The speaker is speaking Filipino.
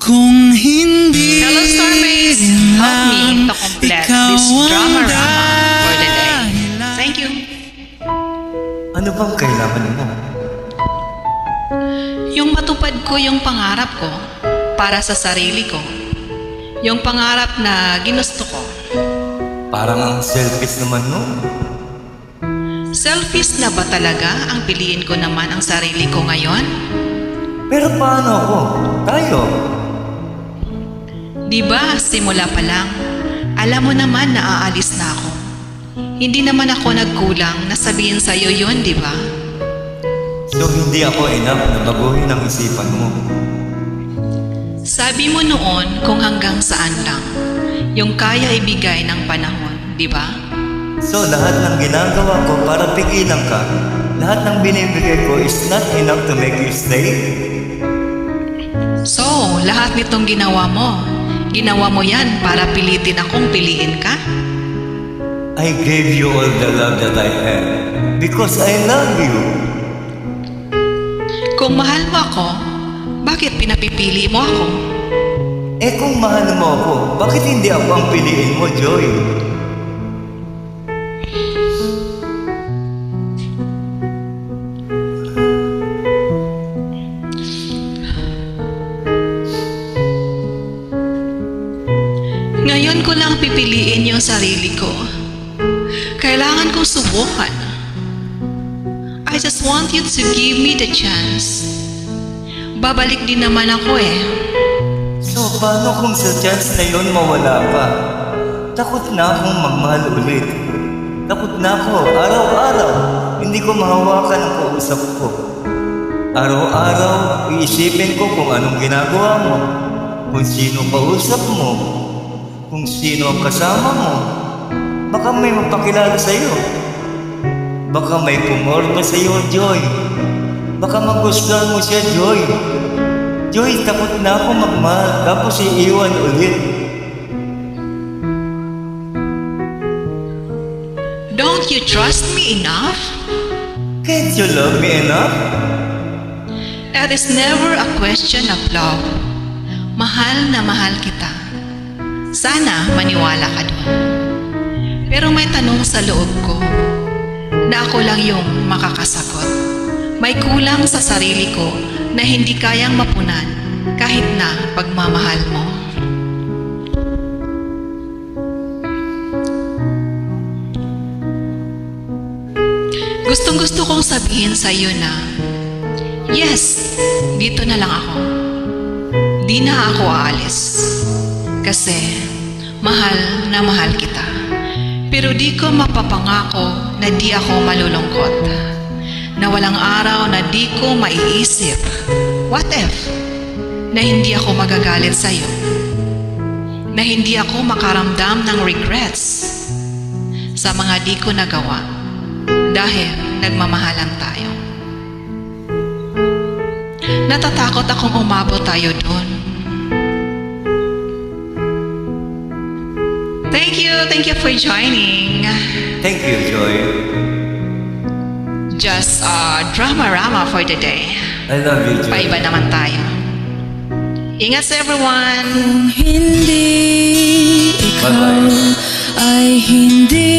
Kung hindi Hello, Starmates! Help me to complete this drama-rama for the day. Thank you. Ano bang kailangan mo? Yung matupad ko yung pangarap ko para sa sarili ko. Yung pangarap na ginusto ko. Parang ang selfish naman nun. Selfish na ba talaga ang piliin ko naman ang sarili ko ngayon? Pero paano ako? Tayo? Diba, simula pa lang, alam mo naman na aalis na ako. Hindi naman ako nagkulang na sabihin sa'yo yun, diba? So hindi ako enough na baguhin ang isipan mo. Sabi mo noon kung hanggang saan lang, yung kaya ibigay ng panahon, diba? So lahat ng ginagawa ko para pigilan ka, lahat ng binibigay ko is not enough to make you stay? So, lahat nitong ginawa mo yan para pilitin akong piliin ka? I gave you all the love that I have because I love you. Kung mahal mo ako, bakit pinapipili mo ako? Eh kung mahal mo ako, bakit hindi ako ang piliin mo, Joy? Ngayon ko lang pipiliin yung sarili ko. Kailangan kong subukan. I just want you to give me the chance. Babalik din naman ako eh. So paano kung sa chance na yun mawala ka? Takot na akong magmahal ulit. Takot na ako, araw-araw, hindi ko mahawakan ang kausap ko. Araw-araw, iisipin ko kung anong ginagawa mo, kung sino kausap mo, kung sino ang kasama mo. Baka may magpakilala sa'yo. Baka may pumorma sa'yo, Joy. Baka magustuhan mo siya, Joy. Joy, takot na ako magmahal, tapos iiwan ulit. Don't you trust me enough? Can't you love me enough? It is never a question of love. Mahal na mahal kita. Sana maniwala ka doon. Pero may tanong sa loob ko na ako lang yung makakasagot. May kulang sa sarili ko na hindi kayang mapunan kahit na pagmamahal mo. Gustong-gusto kong sabihin sa iyo na, yes, dito na lang ako. Di na ako aalis. Kasi mahal na mahal kita. Pero di ko mapapangako na di ako malulungkot. Na walang araw na di ko maiisip, what if, na hindi ako magagalit sa'yo? Na hindi ako makaramdam ng regrets sa mga di ko nagawa dahil nagmamahalan tayo. Natatakot akong umabot tayo doon. Thank you for joining. Thank you, Joy. Just a drama-rama for the day. I love you, Joy. Paiba naman tayo. Ingat sa everyone. Kung hindi ikaw Bye-bye. ay hindi